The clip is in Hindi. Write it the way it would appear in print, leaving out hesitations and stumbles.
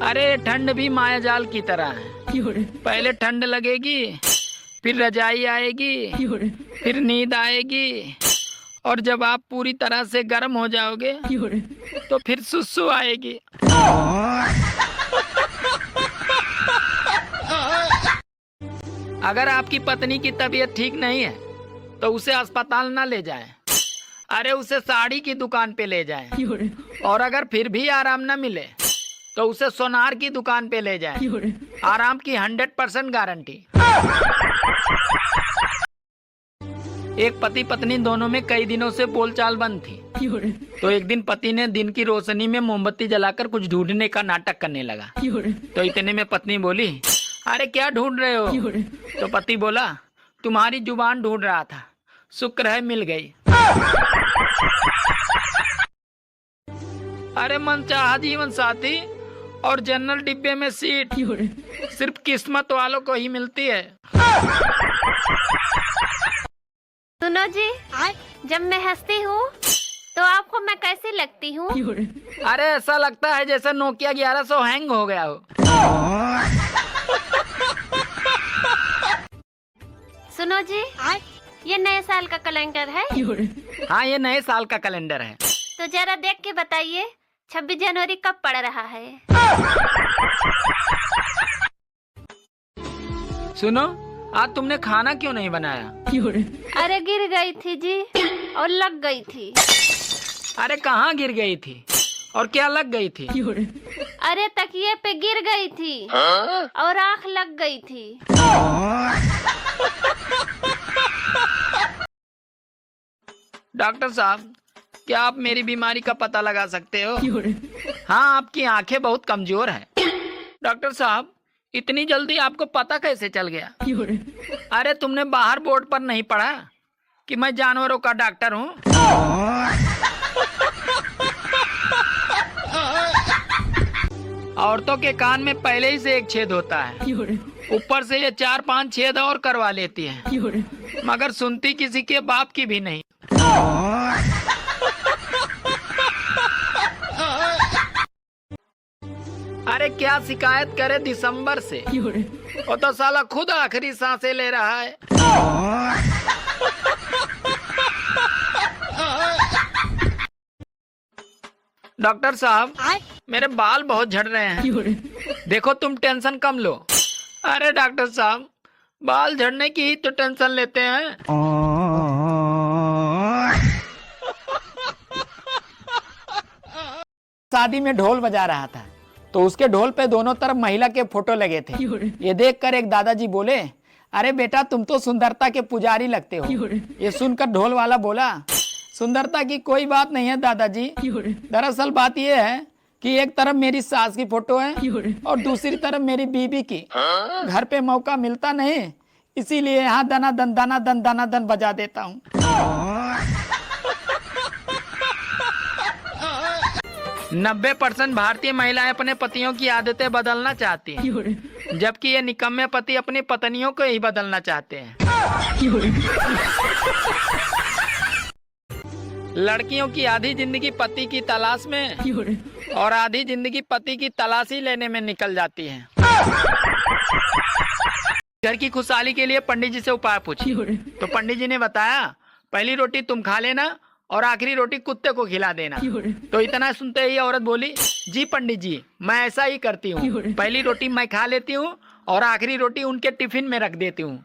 अरे ठंड भी मायाजाल की तरह है। पहले ठंड लगेगी, फिर रजाई आएगी, फिर नींद आएगी, और जब आप पूरी तरह से गर्म हो जाओगे तो फिर सुसु आएगी। अगर आपकी पत्नी की तबीयत ठीक नहीं है तो उसे अस्पताल ना ले जाएं। अरे उसे साड़ी की दुकान पे ले जाएं। और अगर फिर भी आराम न मिले तो उसे सोनार की दुकान पे ले जाएं। आराम की 100% गारंटी। एक पति पत्नी दोनों में कई दिनों से बोलचाल बंद थी। तो एक दिन पति ने दिन की रोशनी में मोमबत्ती जलाकर कुछ ढूंढने का नाटक करने लगा। तो इतने में पत्नी बोली, अरे क्या ढूंढ रहे हो? तो पति बोला, तुम्हारी जुबान ढूंढ रहा था, शुक्र है मिल गई। अरे मनचाहा जीवन साथी और जनरल डिब्बे में सीट सिर्फ किस्मत वालों को ही मिलती है। सुनो जी, जब मैं हंसती हूँ तो आपको मैं कैसी लगती हूँ? अरे ऐसा लगता है जैसे नोकिया 1100 हैंग हो गया हो। सुनो जी, ये नए साल का कैलेंडर है। हाँ, ये नए साल का कैलेंडर है। तो जरा देख के बताइए 26 जनवरी कब पड़ रहा है? सुनो, आज तुमने खाना क्यों नहीं बनाया? अरे गिर गई थी जी, और लग गई थी। अरे कहाँ गिर गई थी और क्या लग गई थी? अरे तकिए पे गिर गई थी और आँख लग गई थी। डॉक्टर साहब, क्या आप मेरी बीमारी का पता लगा सकते हो? हाँ, आपकी आंखें बहुत कमजोर हैं। डॉक्टर साहब, इतनी जल्दी आपको पता कैसे चल गया? अरे तुमने बाहर बोर्ड पर नहीं पढ़ा कि मैं जानवरों का डॉक्टर हूँ? औरतों के कान में पहले ही से एक छेद होता है, ऊपर से ये 4-5 छेद और करवा लेती है, मगर सुनती किसी के बाप की भी नहीं। अरे क्या शिकायत करे दिसंबर से, वो तो साला खुद आखिरी सांसें ले रहा है। डॉक्टर साहब, मेरे बाल बहुत झड़ रहे हैं, देखो तुम टेंशन कम लो। अरे डॉक्टर साहब, बाल झड़ने की ही तो टेंशन लेते हैं। शादी में ढोल बजा रहा था तो उसके ढोल पे दोनों तरफ महिला के फोटो लगे थे। ये देखकर एक दादाजी बोले, अरे बेटा तुम तो सुंदरता के पुजारी लगते हो। ये सुनकर ढोल वाला बोला, सुंदरता की कोई बात नहीं है दादाजी, दरअसल बात ये है कि एक तरफ मेरी सास की फोटो है और दूसरी तरफ मेरी बीबी की। घर पे मौका मिलता नहीं, इसीलिए यहाँ दना दन बजा देता हूँ। 90% भारतीय महिलाएं अपने पतियों की आदतें बदलना चाहती हैं, जबकि ये निकम्मे पति अपनी पत्नियों को ही बदलना चाहते हैं। लड़कियों की आधी जिंदगी पति की तलाश में और आधी जिंदगी पति की तलाशी लेने में निकल जाती है। घर की खुशहाली के लिए पंडित जी से उपाय पूछी तो पंडित जी ने बताया, पहली रोटी तुम खा लेना और आखिरी रोटी कुत्ते को खिला देना। तो इतना सुनते ही औरत बोली, जी पंडित जी, मैं ऐसा ही करती हूँ, पहली रोटी मैं खा लेती हूँ और आखिरी रोटी उनके टिफिन में रख देती हूँ।